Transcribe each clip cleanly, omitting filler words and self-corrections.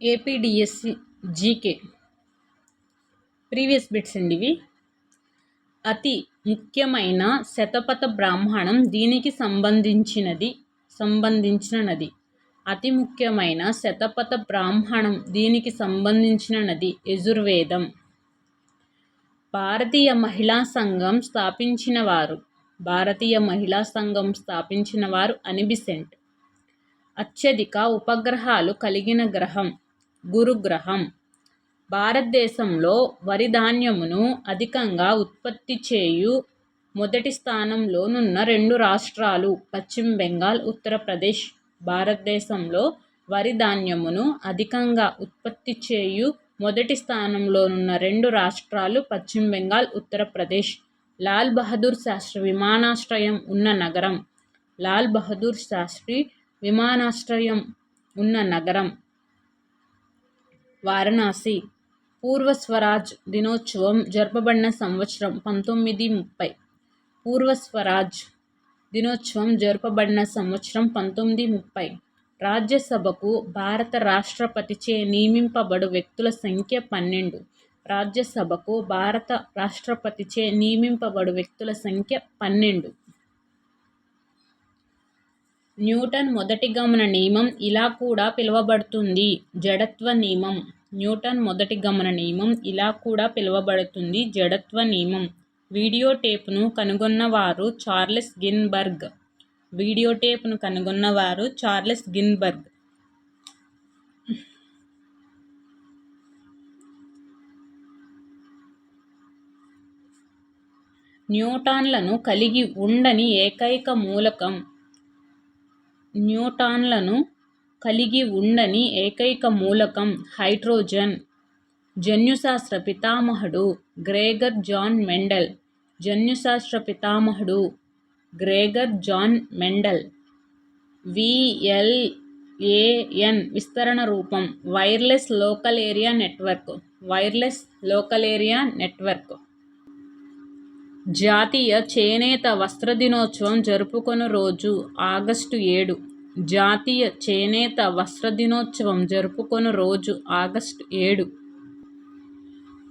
APDSC GK previous bits అండి ఇవి. అతి ముఖ్యమైన శతపథ బ్రాహ్మణం దీనికి సంబంధించిన నది. అతి ముఖ్యమైన శతపథ బ్రాహ్మణం దీనికి సంబంధించిన నది యజుర్వేదం. భారతీయ మహిళా సంఘం స్థాపించిన వారు అని బెసెంట్. అత్యధిక ఉపగ్రహాలు కలిగిన గ్రహం గురుగ్రహం. భారతదేశంలో వరి ధాన్యమును అధికంగా ఉత్పత్తి చేయు మొదటి స్థానంలోనున్న రెండు రాష్ట్రాలు పశ్చిమ బెంగాల్, ఉత్తరప్రదేశ్. భారతదేశంలో వరి ధాన్యమును అధికంగా ఉత్పత్తి చేయు మొదటి స్థానంలోనున్న రెండు రాష్ట్రాలు పశ్చిమ బెంగాల్, ఉత్తరప్రదేశ్. లాల్ బహదూర్ శాస్త్రి విమానాశ్రయం ఉన్న నగరం. లాల్ బహదూర్ శాస్త్రి విమానాశ్రయం ఉన్న నగరం వారణాసి. పూర్వ స్వరాజ్ దినోత్సవం జరపబడిన సంవత్సరం 1930. పూర్వ స్వరాజ్ దినోత్సవం జరపబడిన సంవత్సరం 1930. రాజ్యసభకు భారత రాష్ట్రపతిచే నియమింపబడు వ్యక్తుల సంఖ్య 12. రాజ్యసభకు భారత రాష్ట్రపతిచే నియమింపబడు వ్యక్తుల సంఖ్య 12. న్యూటన్ మొదటి గమన నియమం ఇలా కూడా పిలువబడుతుంది జడత్వ నియమం. న్యూటన్ మొదటి గమన నియమం ఇలా కూడా పిలువబడుతుంది జడత్వ నియమం. వీడియో టేపును కనుగొన్నవారు చార్లెస్ గిన్బర్గ్. వీడియో టేపును కనుగొన్నవారు చార్లెస్ గిన్బర్గ్. న్యూట్రాన్లను కలిగి ఉండని ఏకైక మూలకం. న్యూట్రాన్లను కలిగి ఉండని ఏకైక మూలకం హైడ్రోజన్. జన్యుశాస్త్ర పితామహుడు గ్రెగర్ జాన్ మెండల్. జన్యుశాస్త్ర పితామహుడు గ్రెగర్ జాన్ మెండల్. VLAN విస్తరణ రూపం wireless local area network. Wireless local area network. జాతీయ చేనేత వస్త్ర దినోత్సవం జరుపుకొను రోజు ఆగస్టు 7. జాతీయ చేనేత వస్త్ర దినోత్సవం జరుపుకొను రోజు ఆగస్టు 7.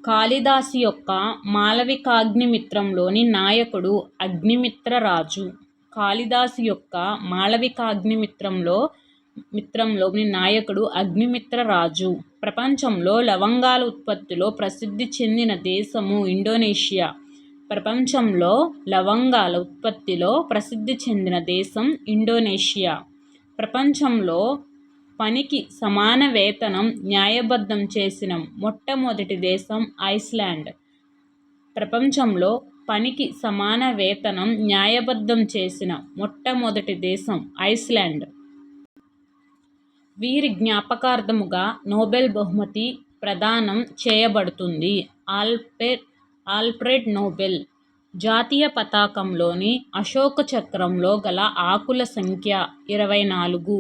కాళిదాసు యొక్క మాళవికాగ్నిమిత్రంలోని నాయకుడు అగ్నిమిత్రరాజు. కాళిదాసు యొక్క మాళవికాగ్నిమిత్రంలోని నాయకుడు అగ్నిమిత్రరాజు. ప్రపంచంలో లవంగాల ఉత్పత్తిలో ప్రసిద్ధి చెందిన దేశము ఇండోనేషియా. ప్రపంచంలో లవంగాల ఉత్పత్తిలో ప్రసిద్ధి చెందిన దేశం ఇండోనేషియా. ప్రపంచంలో పనికి సమాన వేతనం న్యాయబద్ధం చేసిన మొట్టమొదటి దేశం ఐస్లాండ్. ప్రపంచంలో పనికి సమాన వేతనం న్యాయబద్ధం చేసిన మొట్టమొదటి దేశం ఐస్లాండ్. వీరి జ్ఞాపకార్థముగా నోబెల్ బహుమతి ప్రదానం చేయబడుతుంది. Alfred Nobel. జాతీయ పతాకంలోని అశోక చక్రంలో గల ఆకుల సంఖ్య 24.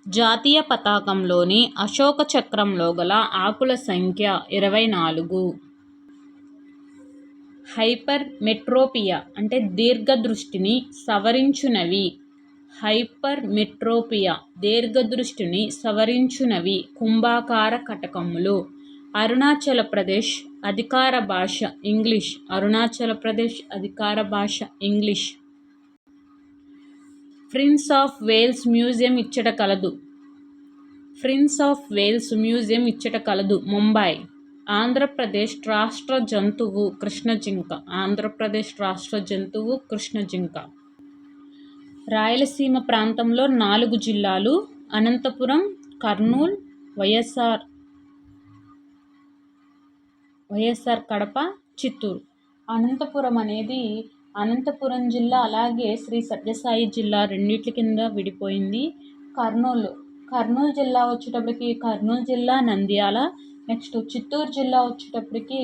జాతీయ పతాకంలోని అశోక చక్రంలో గల ఆకుల సంఖ్య 24. హైపర్ మెట్రోపియా అంటే దీర్ఘదృష్టిని సవరించునవి. హైపర్ మెట్రోపియా దీర్ఘదృష్టిని సవరించునవి కుంభాకార కటకములు. అరుణాచల ప్రదేశ్ అధికార భాష ఇంగ్లీష్. అరుణాచల ప్రదేశ్ అధికార భాష English. Prince of Wales museum ఇచ్చట కలదు. ప్రిన్స్ ఆఫ్ వేల్స్ మ్యూజియం ఇచ్చట కలదు ముంబై. ఆంధ్రప్రదేశ్ రాష్ట్ర జంతువు కృష్ణజింక. ఆంధ్రప్రదేశ్ రాష్ట్ర జంతువు కృష్ణజింక. రాయలసీమ ప్రాంతంలో 4 జిల్లాలు అనంతపురం, కర్నూలు, వైఎస్ఆర్ కడప, చిత్తూరు. అనంతపురం జిల్లా అలాగే శ్రీ సత్యసాయి జిల్లా రెండిట్ల కింద విడిపోయింది. కర్నూలు జిల్లా వచ్చేటప్పటికి కర్నూలు జిల్లా, నంద్యాల. నెక్స్ట్ చిత్తూరు జిల్లా వచ్చేటప్పటికి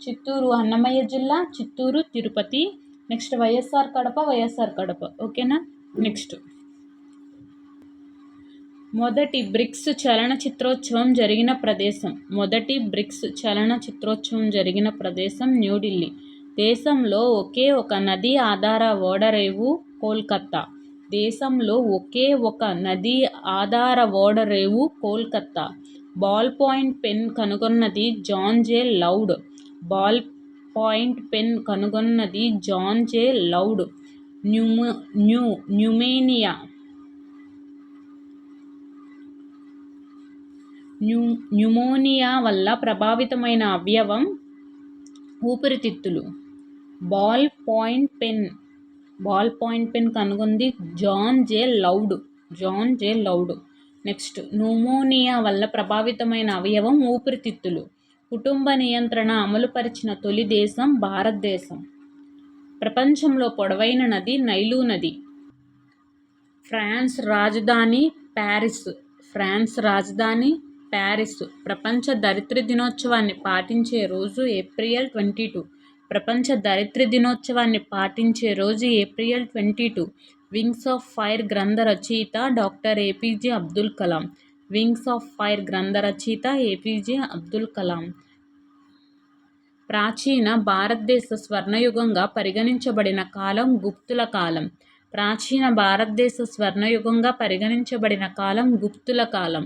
చిత్తూరు అన్నమయ్య జిల్లా, చిత్తూరు తిరుపతి. నెక్స్ట్ వైఎస్ఆర్ కడప. ఓకేనా. నెక్స్ట్ మొదటి బ్రిక్స్ చలనచిత్రోత్సవం జరిగిన ప్రదేశం. మొదటి బ్రిక్స్ చలనచిత్రోత్సవం జరిగిన ప్రదేశం న్యూఢిల్లీ. దేశంలో ఒకే ఒక నదీ ఆధార ఓడరేవు కోల్కతా. దేశంలో ఒకే ఒక నదీ ఆధార ఓడరేవు కోల్కతా. బాల్ పాయింట్ పెన్ కనుగొన్నది John J Loud. Ball point pen కనుగొన్నది జాన్ జే లౌడ్. న్యూమోనియా వల్ల ప్రభావితమైన అవయవం ఊపిరితిత్తులు. బాల్ పాయింట్ పెన్ కనుగొంది John J Loud. Next, pneumonia వల్ల ప్రభావితమైన అవయవం ఊపిరితిత్తులు. కుటుంబ నియంత్రణ అమలుపరిచిన తొలి దేశం భారతదేశం. ప్రపంచంలో పొడవైన నది నైలు నది. ఫ్రాన్స్ రాజధాని ప్యారిస్. ప్రపంచ ధరిత్రి దినోత్సవాన్ని పాటించే రోజు ఏప్రిల్ 22. ప్రపంచ ధరిత్రి దినోత్సవాన్ని పాటించే రోజు ఏప్రిల్ 22. వింగ్స్ ఆఫ్ ఫైర్ గ్రంథ రచయిత doctor APJ Abdul Kalam. Wings of fire గ్రంథ రచయిత ఏపీజే అబ్దుల్ కలాం. ప్రాచీన భారతదేశ స్వర్ణయుగంగా పరిగణించబడిన కాలం గుప్తుల కాలం. ప్రాచీన భారతదేశ స్వర్ణయుగంగా పరిగణించబడిన కాలం గుప్తుల కాలం.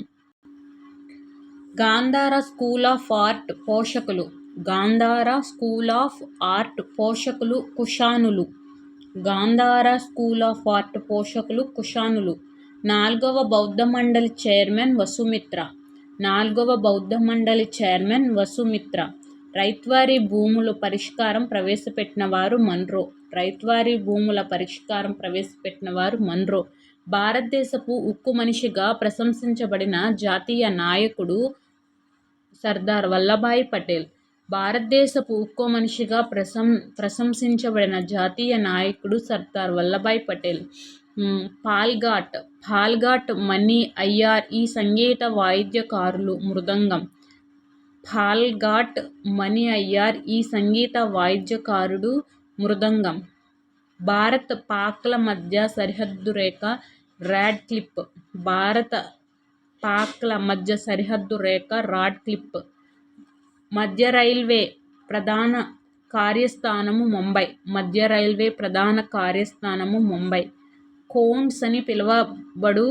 గాంధార స్కూల్ ఆఫ్ ఆర్ట్ పోషకులు. గాంధార స్కూల్ ఆఫ్ ఆర్ట్ పోషకులు కుషానులు. గాంధార స్కూల్ ఆఫ్ ఆర్ట్ పోషకులు కుషానులు. 4వ బౌద్ధ మండలి చైర్మన్ వసుమిత్ర. 4వ బౌద్ధ మండలి చైర్మన్ వసుమిత్ర. రైత్వారీ భూముల పరిష్కారం ప్రవేశపెట్టిన వారు మన్రో. రైత్వారీ భూముల పరిష్కారం ప్రవేశపెట్టిన వారు మన్రో. భారతదేశపు ఉక్కు మనిషిగా ప్రశంసించబడిన జాతీయ నాయకుడు సర్దార్ వల్లభాయ్ పటేల్. భారతదేశపు ఉక్కు మనిషిగా ప్రశంసించబడిన జాతీయ నాయకుడు సర్దార్ వల్లభాయ్ పటేల్. పాల్ఘాట్ మణి అయ్యర్ ఈ సంగీత వాయిద్యకారులు మృదంగం. పాల్ఘాట్ మణి అయ్యర్ ఈ సంగీత వాయిద్యకారుడు మృదంగం. భారత్ పాక్ల మధ్య సరిహద్దు రేఖ రాడ్ క్లిప్. భారత పాక్ల మధ్య సరిహద్దు రేఖ రాడ్ క్లిప్. మధ్య రైల్వే ప్రధాన కార్యస్థానము ముంబై. మధ్య రైల్వే ప్రధాన కార్యస్థానము ముంబై. కోన్స్ అని పిలువబడు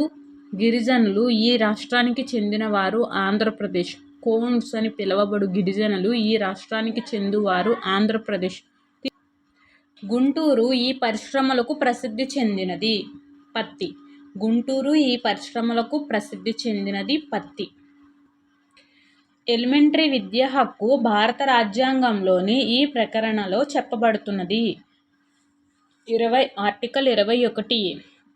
గిరిజనులు ఈ రాష్ట్రానికి చెందినవారు ఆంధ్రప్రదేశ్. కోన్స్ అని పిలువబడు గిరిజనులు ఈ రాష్ట్రానికి చెందువారు ఆంధ్రప్రదేశ్. గుంటూరు ఈ పరిశ్రమలకు ప్రసిద్ధి చెందినది పత్తి. గుంటూరు ఈ పరిశ్రమలకు ప్రసిద్ధి చెందినది పత్తి. ఎలిమెంటరీ విద్యా హక్కు భారత రాజ్యాంగంలోని ఈ ప్రకరణలో చెప్పబడుతున్నది. ఆర్టికల్ 21.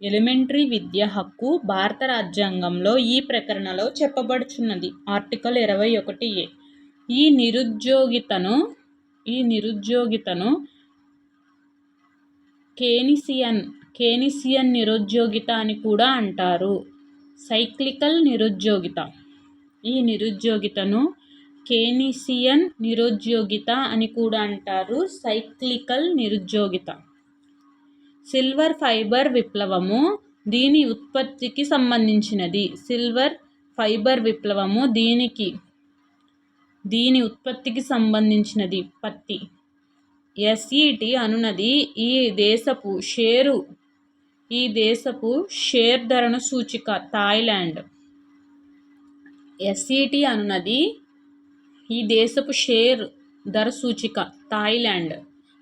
ఎలిమెంటరీ విద్యా హక్కు భారత రాజ్యాంగంలో ఈ ప్రకరణలో చెప్పబడుచున్నది. Article 21A. ఈ నిరుద్యోగితను కేనిసియన్ నిరుద్యోగిత అని కూడా అంటారు. సైక్లికల్ నిరుద్యోగిత. ఈ నిరుద్యోగితను కేనిసియన్ నిరుద్యోగిత అని కూడా అంటారు. సైక్లికల్ నిరుద్యోగిత. సిల్వర్ ఫైబర్ విప్లవము దీని ఉత్పత్తికి సంబంధించినది. సిల్వర్ ఫైబర్ విప్లవము దీని ఉత్పత్తికి సంబంధించినది పత్తి. ఎస్ఈటి అనునది ఈ దేశపు షేర్ ధరను సూచిక థాయిలాండ్. ఎస్ఈటి అనునది ఈ దేశపు షేర్ ధర సూచిక థాయిలాండ్.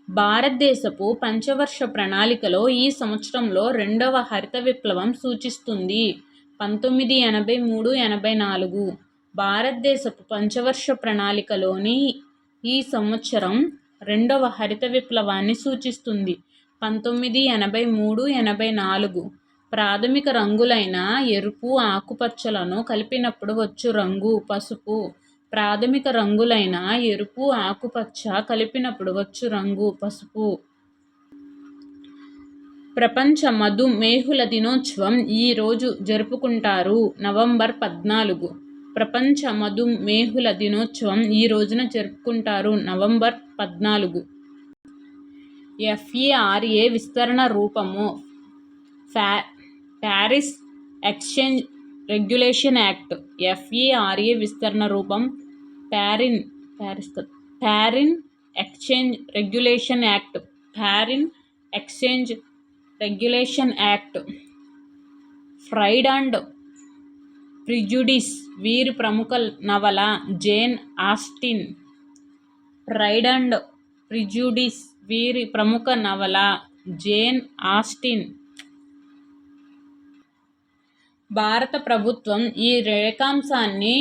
భారతదేశపు పంచవర్ష ప్రణాళికలో ఈ సంవత్సరంలో 2వ హరిత విప్లవం సూచిస్తుంది. 1983-84. భారతదేశపు పంచవర్ష ప్రణాళికలోని ఈ సంవత్సరం 2వ హరిత విప్లవాన్ని సూచిస్తుంది. 1983-84. ప్రాథమిక రంగులైన ఎరుపు, ఆకుపచ్చలను కలిపినప్పుడు వచ్చు రంగు పసుపు. ప్రాథమిక రంగులైన ఎరుపు, ఆకుపచ్చ కలిపినప్పుడు వచ్చు రంగు పసుపు. ప్రపంచ మధుమేహుల దినోత్సవం ఈ రోజు జరుపుకుంటారు. నవంబర్ 14. ప్రపంచ మధుమేహుల దినోత్సవం ఈ రోజున జరుపుకుంటారు. నవంబర్ 14. FERA విస్తరణ రూపము foreign exchange regulation act. FERA విస్తరణ రూపం foreign exchange regulation act. Foreign exchange regulation act. Pride and Prejudice వీరి ప్రముఖ నవల Jane Austen. Pride and Prejudice వీరి ప్రముఖ నవల జేన్ ఆస్టిన్. భారత ప్రభుత్వం ఈ రేఖాంశాన్ని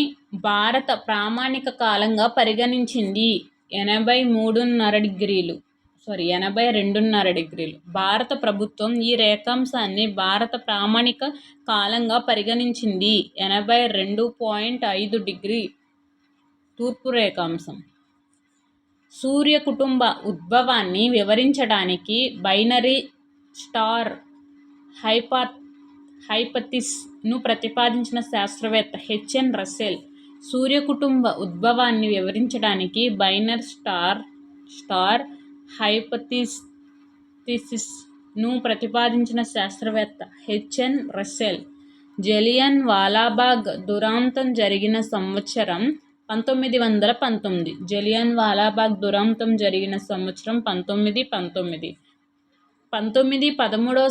భారత ప్రామాణిక కాలంగా పరిగణించింది. 82.5 డిగ్రీలు. భారత ప్రభుత్వం ఈ రేఖాంశాన్ని భారత ప్రామాణిక కాలంగా పరిగణించింది. 82.5 డిగ్రీ తూర్పు రేఖాంశం. సూర్య కుటుంబ ఉద్భవాన్ని వివరించడానికి బైనరీ స్టార్ హైపథీసిస్ను ప్రతిపాదించిన శాస్త్రవేత్త హెచ్ఎన్ రస్సెల్. సూర్య కుటుంబ ఉద్భవాన్ని వివరించడానికి బైనరీ స్టార్ హైపథీసిస్ను ప్రతిపాదించిన శాస్త్రవేత్త హెచ్ఎన్ రస్సెల్. జలియన్ వాలాబాగ్ దురాంతం జరిగిన సంవత్సరం 1919. జలియన్ వాలాబాగ్ దురాంతం జరిగిన సంవత్సరం 1919. 1913వ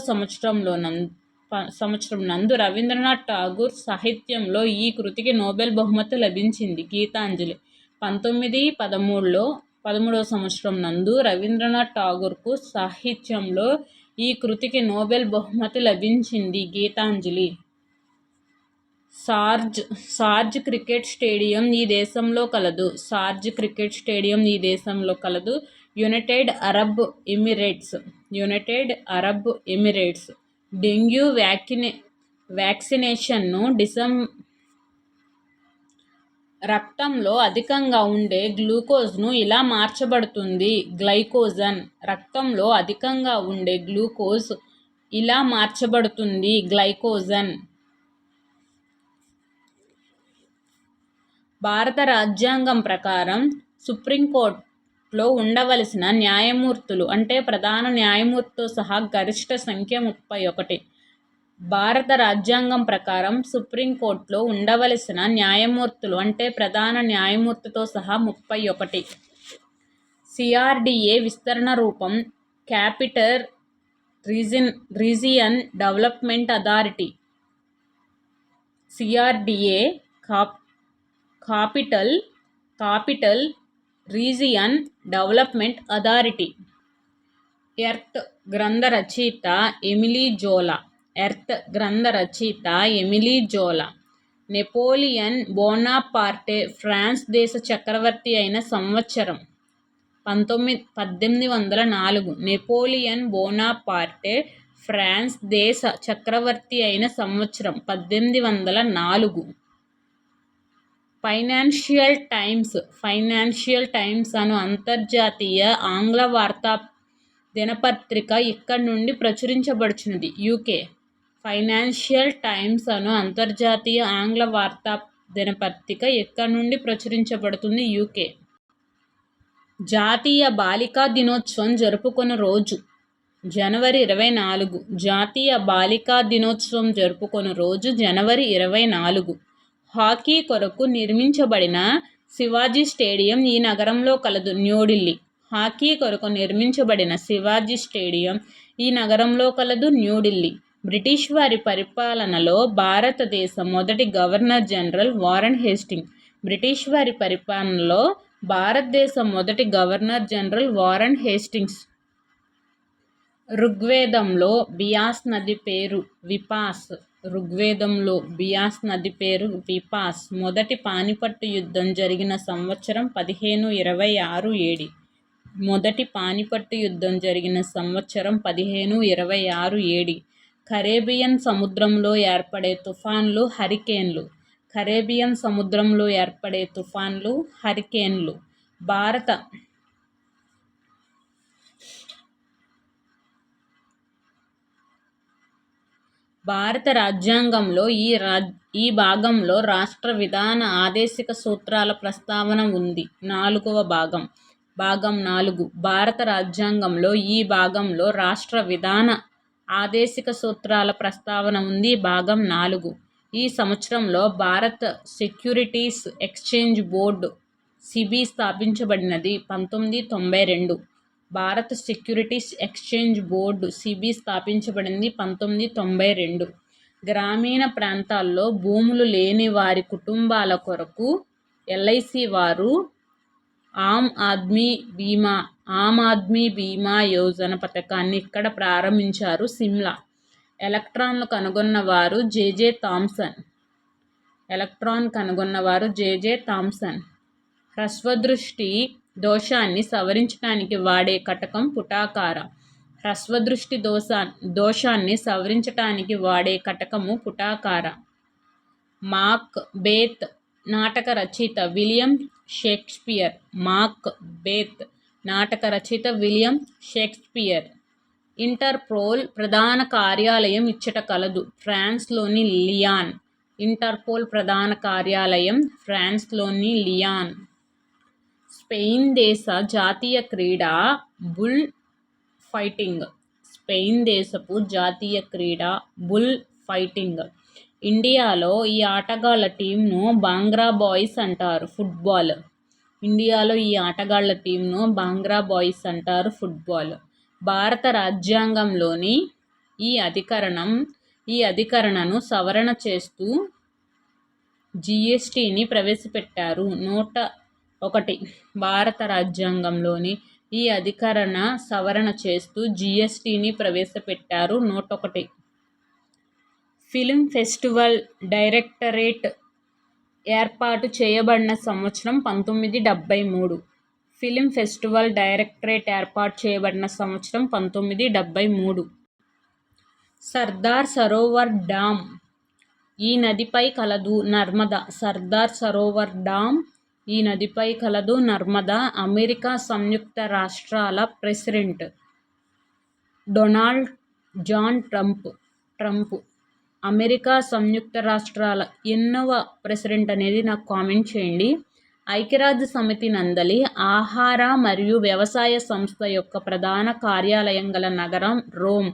సంవత్సరం నందు రవీంద్రనాథ్ ఠాగూర్ సాహిత్యంలో ఈ కృతికి నోబెల్ బహుమతి లభించింది. గీతాంజలి. 1913వ సంవత్సరం నందు రవీంద్రనాథ్ ఠాగూర్కు సాహిత్యంలో ఈ కృతికి నోబెల్ బహుమతి లభించింది. గీతాంజలి. షార్జ్ క్రికెట్ స్టేడియం ఈ దేశంలో కలదు. United Arab Emirates. డెంగ్యూ వ్యాక్సినేషన్ను రక్తంలో అధికంగా ఉండే గ్లూకోజ్ను ఇలా మార్చబడుతుంది. గ్లైకోజన్. రక్తంలో అధికంగా ఉండే గ్లూకోజ్ ఇలా మార్చబడుతుంది. గ్లైకోజన్. భారత రాజ్యాంగం ప్రకారం సుప్రీంకోర్టులో ఉండవలసిన న్యాయమూర్తులు అంటే ప్రధాన న్యాయమూర్తితో సహా గరిష్ట సంఖ్య 31. భారత రాజ్యాంగం ప్రకారం సుప్రీంకోర్టులో ఉండవలసిన న్యాయమూర్తులు అంటే ప్రధాన న్యాయమూర్తితో సహా 31. సిఆర్డిఏ విస్తరణ రూపం capital region development authority. CRDA capital region development authority. Earth గ్రంథ రచయిత ఎమిలీ జోలా. నెపోలియన్ బోనాపార్టే ఫ్రాన్స్ దేశ చక్రవర్తి అయిన సంవత్సరం 1804. నెపోలియన్ బోనాపార్టే ఫ్రాన్స్ దేశ చక్రవర్తి అయిన సంవత్సరం 1804. ఫైనాన్షియల్ టైమ్స్ అను అంతర్జాతీయ ఆంగ్ల వార్తా దినపత్రిక ఇక్కడి నుండి ప్రచురించబడుచున్నది. యూకే. ఫైనాన్షియల్ టైమ్స్ అను అంతర్జాతీయ ఆంగ్ల వార్తా దినపత్రిక ఎక్కడి నుండి ప్రచురించబడుతుంది. యూకే. జాతీయ బాలికా దినోత్సవం జరుపుకొను రోజు జనవరి 24. జాతీయ బాలికా దినోత్సవం జరుపుకొను రోజు జనవరి 24. హాకీ కొరకు నిర్మించబడిన శివాజీ స్టేడియం ఈ నగరంలో కలదు. న్యూఢిల్లీ. హాకీ కొరకు నిర్మించబడిన శివాజీ స్టేడియం ఈ నగరంలో కలదు. న్యూఢిల్లీ. బ్రిటిష్ వారి పరిపాలనలో భారతదేశ మొదటి governor general Warren Hastings. British వారి పరిపాలనలో భారతదేశ మొదటి గవర్నర్ జనరల్ వారెన్ హేస్టింగ్స్. ఋగ్వేదంలో బియాస్ నది పేరు విపాస్. మొదటి పానిపట్టు యుద్ధం జరిగిన సంవత్సరం 1526 AD. మొదటి పానిపట్టు యుద్ధం జరిగిన సంవత్సరం 1526 AD. కరేబియన్ సముద్రంలో ఏర్పడే తుఫాన్లు హరికేన్లు. భారత రాజ్యాంగంలో ఈ భాగంలో రాష్ట్ర విధాన ఆదేశిక సూత్రాల ప్రస్తావన ఉంది. 4వ భాగం. భాగం 4. భారత రాజ్యాంగంలో ఈ భాగంలో రాష్ట్ర విధాన ఆదేశిక సూత్రాల ప్రస్తావన ఉంది. భాగం 4. ఈ సంవత్సరంలో భారత సెక్యూరిటీస్ ఎక్స్చేంజ్ బోర్డు సెబీ స్థాపించబడినది. 1992. భారత సెక్యూరిటీస్ ఎక్స్చేంజ్ బోర్డు సిబి స్థాపించబడింది 1992. గ్రామీణ ప్రాంతాల్లో భూములు లేని వారి కుటుంబాల కొరకు ఎల్ఐసి వారు ఆమ్ ఆద్మీ బీమా యోజన పథకాన్ని ఇక్కడ ప్రారంభించారు. సిమ్లా. ఎలక్ట్రాన్ కనుగొన్నవారు జెజె థామ్సన్. హ్రస్వదృష్టి దోషాన్ని సవరించడానికి వాడే కటకం పుటాకార. హ్రస్వదృష్టి దోషాన్ని సవరించటానికి వాడే కటకము పుటాకార. మాక్ బేత్ నాటక రచయిత విలియం షేక్స్పియర్. మాక్ బేత్ నాటక రచయిత విలియం షేక్స్పియర్. ఇంటర్పోల్ ప్రధాన కార్యాలయం ఇచ్చట కలదు. ఫ్రాన్స్లోని లియాన్. ఇంటర్పోల్ ప్రధాన కార్యాలయం ఫ్రాన్స్లోని లియాన్. స్పెయిన్ దేశ జాతీయ క్రీడ బుల్ ఫైటింగ్. స్పెయిన్ దేశపు జాతీయ క్రీడ బుల్ ఫైటింగ్. ఇండియాలో ఈ ఆటగాళ్ల టీంను బాంగ్రా బాయ్స్ అంటారు. ఫుట్బాల్. ఇండియాలో ఈ ఆటగాళ్ల టీంను బాంగ్రా బాయ్స్ అంటారు. ఫుట్బాల్. భారత రాజ్యాంగంలోని ఈ అధికరణను సవరణ చేస్తూ జిఎస్టిని ప్రవేశపెట్టారు. 101. భారత రాజ్యాంగంలోని ఈ అధికరణ సవరణ చేస్తూ జిఎస్టిని ప్రవేశపెట్టారు. 101. ఫిల్మ్ ఫెస్టివల్ డైరెక్టరేట్ ఏర్పాటు చేయబడిన సంవత్సరం 1973. ఫిల్మ్ ఫెస్టివల్ డైరెక్టరేట్ ఏర్పాటు చేయబడిన సంవత్సరం 1973. సర్దార్ సరోవర్ డ్యామ్ ఈ నదిపై కలదు. నర్మదా. సర్దార్ సరోవర్ డ్యామ్ ఈ నదిపై కలదు. నర్మదా. అమెరికా సంయుక్త రాష్ట్రాల president Donald John Trump. America సంయుక్త రాష్ట్రాల ఎన్నవ ప్రెసిడెంట్ అనేది నాకు కామెంట్ చేయండి. ఐక్యరాజ్య సమితి నందలి ఆహార మరియు వ్యవసాయ సంస్థ యొక్క ప్రధాన కార్యాలయం గల నగరం రోమ్.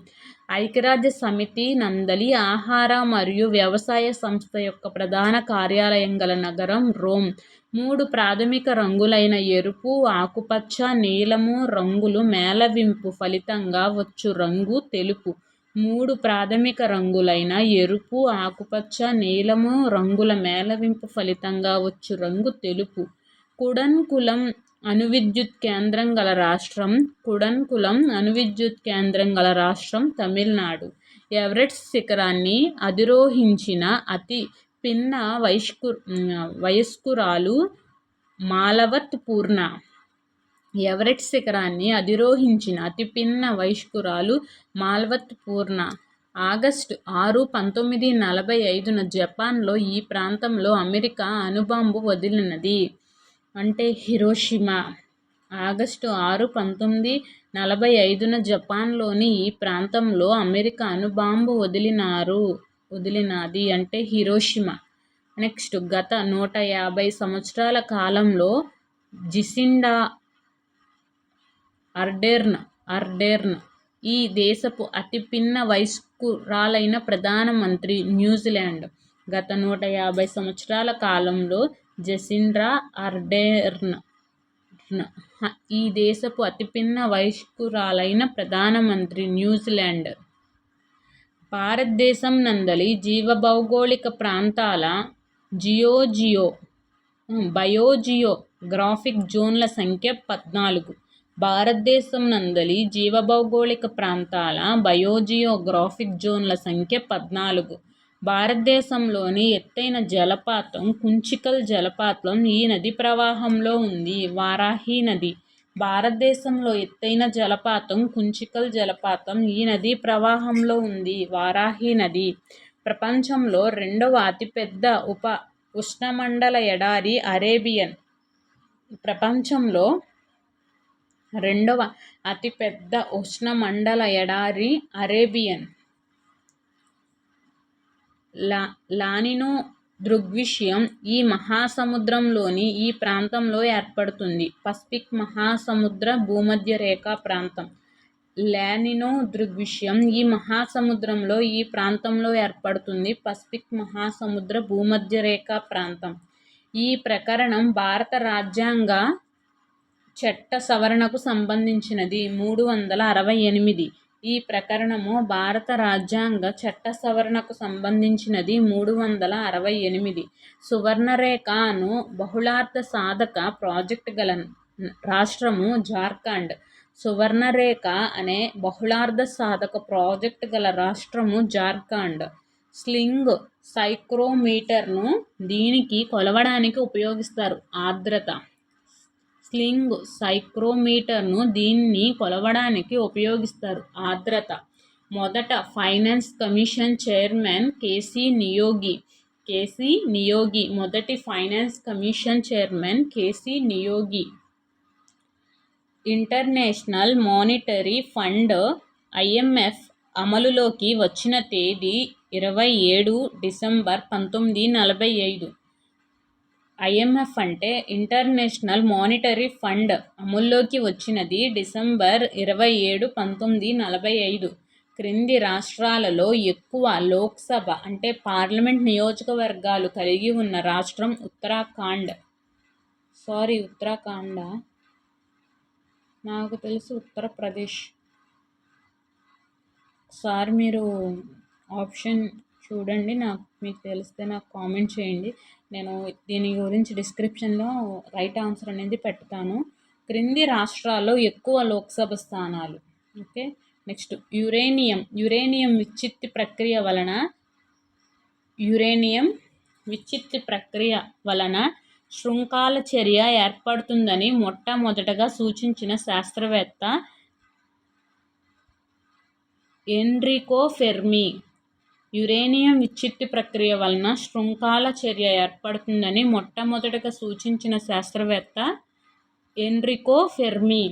ఐక్యరాజ్య సమితి నందలి ఆహార మరియు వ్యవసాయ సంస్థ యొక్క ప్రధాన కార్యాలయం గల నగరం రోమ్. 3 ప్రాథమిక రంగులైన ఎరుపు, ఆకుపచ్చ, నీలము రంగులు మేళవింపు ఫలితంగా వచ్చు రంగు తెలుపు. 3 ప్రాథమిక రంగులైన ఎరుపు, ఆకుపచ్చ, నీలము రంగుల మేళవింపు ఫలితంగా వచ్చు రంగు తెలుపు. కుడన్కులం అణువిద్యుత్ కేంద్రం గల రాష్ట్రం తమిళనాడు. ఎవరెస్ట్ శిఖరాన్ని అధిరోహించిన అతి పిన్న వయస్కురాలు మాలవత్ పూర్ణ. ఎవరెస్ట్ శిఖరాన్ని అధిరోహించిన అతి పిన్న వయస్కురాలు మాల్వత్ పూర్ణ. ఆగస్టు 6, 1945న జపాన్లో ఈ ప్రాంతంలో అమెరికా అణుబాంబు వదిలినది. అంటే హిరోషిమా. ఆగస్టు 6, 1945న జపాన్లోని ఈ ప్రాంతంలో అమెరికా అణుబాంబు వదిలినది అంటే హిరోషిమా. నెక్స్ట్, గత 150 సంవత్సరాల కాలంలో జెసిండా అర్డెర్న్ ఈ దేశపు అతి పిన్న వయస్కురాలైన ప్రధానమంత్రి. న్యూజిలాండ్. గత 150 సంవత్సరాల కాలంలో జెసిండా అర్డెర్న్ ఈ దేశపు అతి పిన్న వయస్కురాలైన ప్రధానమంత్రి. న్యూజిలాండ్. భారతదేశం నందలి జీవభౌగోళిక ప్రాంతాల బయోజియోగ్రాఫిక్ జోన్ల సంఖ్య 14. భారతదేశం నందలి జీవభౌగోళిక ప్రాంతాల బయోజియోగ్రాఫిక్ జోన్ల సంఖ్య 14. భారతదేశంలోని ఎత్తైన జలపాతం కుంచికల్ జలపాతం ఈ నది ప్రవాహంలో ఉంది. వారాహి నది. భారతదేశంలో ఎత్తైన జలపాతం కుంచికల్ జలపాతం ఈ నది ప్రవాహంలో ఉంది. వారాహి నది. ప్రపంచంలో 2వ అతిపెద్ద ఉప ఉష్ణమండల ఎడారి అరేబియన్. ప్రపంచంలో 2వ అతిపెద్ద ఉష్ణమండల ఎడారి అరేబియన్. లానినో దృగ్విషయం ఈ మహాసముద్రంలోని ఈ ప్రాంతంలో ఏర్పడుతుంది. పసిఫిక్ మహాసముద్ర భూమధ్య రేఖా ప్రాంతం. లానినో దృగ్విషయం ఈ మహాసముద్రంలో ఈ ప్రాంతంలో ఏర్పడుతుంది. పసిఫిక్ మహాసముద్ర భూమధ్య రేఖా ప్రాంతం. ఈ ప్రకరణం భారత రాజ్యాంగ చట్ట సవరణకు సంబంధించినది 368. ఈ ప్రకరణము భారత రాజ్యాంగ చట్ట సవరణకు సంబంధించినది 368. సువర్ణరేఖ అను బహుళార్థ సాధక ప్రాజెక్టు గల రాష్ట్రము జార్ఖండ్. సువర్ణరేఖ అనే బహుళార్థ సాధక ప్రాజెక్టు గల రాష్ట్రము జార్ఖండ్. స్లింగ్ సైక్రోమీటర్ను దీనికి కొలవడానికి ఉపయోగిస్తారు. ఆర్ద్రత. స్లింగ్ సైక్రోమీటర్ను దీన్ని కొలవడానికి ఉపయోగిస్తారు. ఆర్ద్రత. మొదట finance commission chairman KC Niyogi. మొదటి finance commission chairman KC Niyogi. International monetary fund IMF అమలులోకి వచ్చిన తేదీ 27 డిసెంబర్ 1945. IMF అంటే ఇంటర్నేషనల్ మానిటరీ ఫండ్ అమల్లోకి వచ్చినది డిసెంబర్ 27, 1945. క్రింది రాష్ట్రాలలో ఎక్కువ లోక్సభ అంటే పార్లమెంట్ నియోజకవర్గాలు కలిగి ఉన్న రాష్ట్రం ఉత్తరాఖండ్. ఉత్తరాఖండా? నాకు తెలిసి ఉత్తరప్రదేశ్. ఒకసారి మీరు ఆప్షన్ చూడండి, మీకు తెలిస్తే నాకు కామెంట్ చేయండి. నేను దీని గురించి డిస్క్రిప్షన్లో రైట్ ఆన్సర్ అనేది పెడతాను. క్రింది రాష్ట్రాల్లో ఎక్కువ లోక్సభ స్థానాలు. ఓకే. నెక్స్ట్ యురేనియం విచ్చిత్తి ప్రక్రియ వలన శృంఖల చర్య ఏర్పడుతుందని మొట్టమొదటగా సూచించిన శాస్త్రవేత్త ఎన్రికో ఫెర్మి. యురేనియం విచ్చిత్తి ప్రక్రియ వలన శృంఖల చర్య ఏర్పడుతుందని మొట్టమొదటగా సూచించిన శాస్త్రవేత్త ఎన్రికో ఫెర్మి.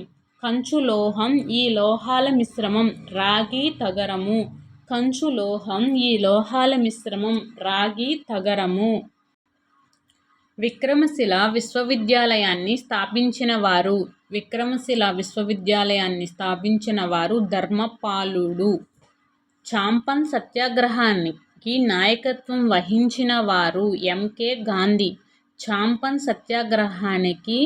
కంచు లోహం ఈ లోహాల మిశ్రమం రాగి తగరము. కంచు లోహం ఈ లోహాల మిశ్రమం రాగి తగరము. విక్రమశిల విశ్వవిద్యాలయాన్ని స్థాపించిన వారు ధర్మపాలుడు. చాంపాన్ సత్యాగ్రహానికి నాయకత్వం వహించిన వారు MK గాంధీ. చాంపాన్ సత్యాగ్రహానికి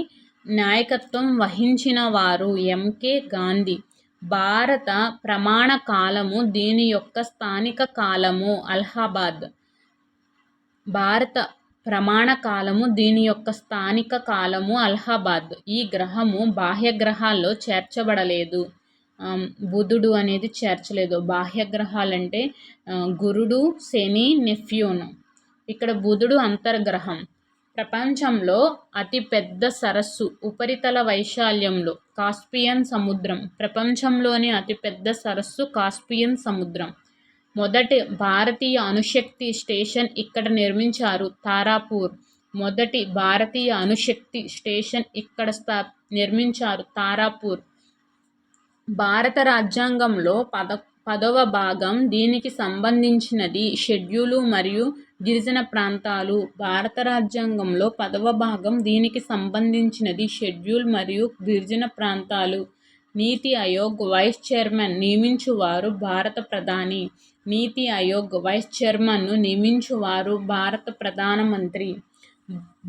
నాయకత్వం వహించిన వారు MK గాంధీ. భారత ప్రమాణ కాలము దీని యొక్క స్థానిక కాలము అలహాబాద్. భారత ప్రమాణ కాలము దీని యొక్క స్థానిక కాలము అలహాబాద్. ఈ గ్రహము బాహ్య గ్రహాల్లో చేర్చబడలేదు. బుధుడు అనేది చేర్చలేదు. బాహ్య గ్రహాలంటే గురుడు, శని, నెప్ట్యూన్. ఇక్కడ బుధుడు అంతర్గ్రహం. ప్రపంచంలో అతిపెద్ద సరస్సు ఉపరితల వైశాల్యంలో కాస్పియన్ సముద్రం. ప్రపంచంలోని అతిపెద్ద సరస్సు కాస్పియన్ సముద్రం. మొదటి భారతీయ అణుశక్తి స్టేషన్ ఇక్కడ నిర్మించారు. తారాపూర్. మొదటి భారతీయ అణుశక్తి స్టేషన్ ఇక్కడ నిర్మించారు. తారాపూర్. భారత రాజ్యాంగంలో 10వ భాగం దీనికి సంబంధించినది. షెడ్యూలు మరియు గిరిజన ప్రాంతాలు. భారత రాజ్యాంగంలో 10వ భాగం దీనికి సంబంధించినది. షెడ్యూల్ మరియు గిరిజన ప్రాంతాలు. నీతి ఆయోగ్ వైస్ చైర్మన్ నియమించువారు భారత ప్రధాని. నీతి ఆయోగ్ వైస్ చైర్మన్ను నియమించువారు భారత ప్రధానమంత్రి.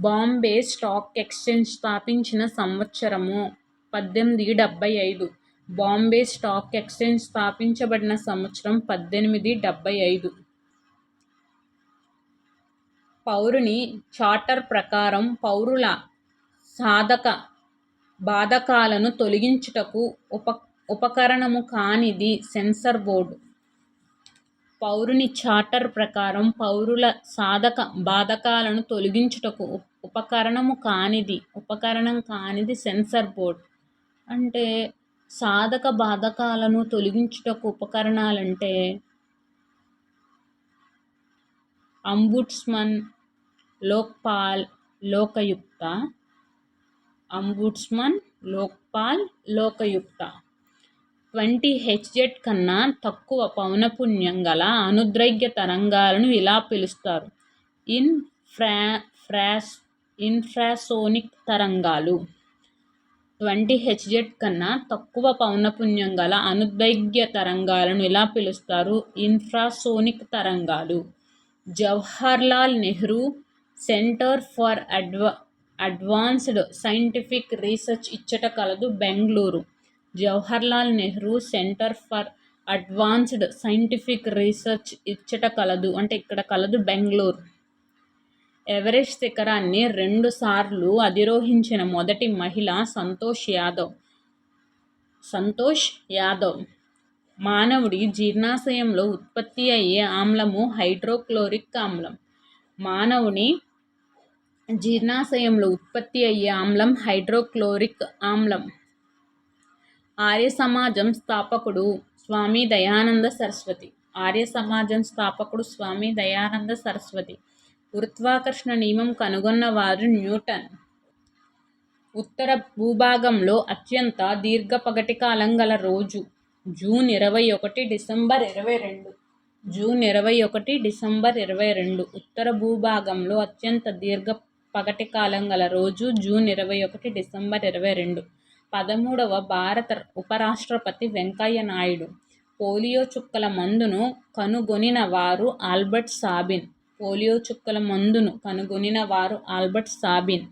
బాంబే స్టాక్ ఎక్స్చేంజ్ స్థాపించిన సంవత్సరము 1875. బాంబే స్టాక్ ఎక్స్చేంజ్ స్థాపించబడిన సంవత్సరం 1875. పౌరుని చార్టర్ ప్రకారం పౌరుల బాధకాలను తొలగించుటకు ఉపకరణము కానిది సెన్సార్ బోర్డు. పౌరుని చార్టర్ ప్రకారం పౌరుల బాధకాలను తొలగించుటకు ఉపకరణం కానిది సెన్సార్ బోర్డు. అంటే బాధకాలను తొలగించుటకు ఉపకరణాలంటే అంబుడ్స్మన్, లోక్పాల్, లోకయుక్త. 20 Hz కన్నా తక్కువ పౌనఃపున్యం గల అనుద్రైగ్య తరంగాలను ఇలా పిలుస్తారు: ఇన్ఫ్రాసోనిక్ తరంగాలు. 20 Hz కన్నా తక్కువ పౌనఃపున్యం గల అనుద్రైగ్య తరంగాలను ఇలా పిలుస్తారు: ఇన్ఫ్రాసోనిక్ తరంగాలు. Jawaharlal Nehru centre for advanced scientific research ఇచ్చట కలదు Bengaluru. Jawaharlal Nehru centre for advanced scientific research ఇచ్చట కలదు అంటే ఇక్కడ కలదు బెంగళూరు. ఎవరెస్ట్ శిఖరాన్ని 2 సార్లు అధిరోహించిన మొదటి మహిళ సంతోష్ యాదవ్. మానవుడి జీర్ణాశయంలో ఉత్పత్తి అయ్యే ఆమ్లము హైడ్రోక్లోరిక్ ఆమ్లం. మానవుని జీర్ణాశయంలో ఉత్పత్తి అయ్యే ఆమ్లం హైడ్రోక్లోరిక్ ఆమ్లం. ఆర్య సమాజం స్థాపకుడు స్వామి దయానంద సరస్వతి. ఆర్య సమాజం స్థాపకుడు స్వామి దయానంద సరస్వతి. గురుత్వాకర్షణ నియమం కనుగొన్నవారు న్యూటన్. ఉత్తర భూభాగంలో అత్యంత దీర్ఘ పగటికాలం గల రోజు జూన్ 21 డిసెంబర్ 22. June 21 December 22. ఉత్తర భూభాగంలో అత్యంత దీర్ఘ పగటికాలం గల రోజు జూన్ 21 డిసెంబర్ 22. 13వ భారత ఉపరాష్ట్రపతి వెంకయ్య నాయుడు. పోలియో చుక్కల మందును కనుగొనిన వారు ఆల్బర్ట్ సాబిన్. పోలియో చుక్కల మందును కనుగొనిన వారు ఆల్బర్ట్ సాబిన్.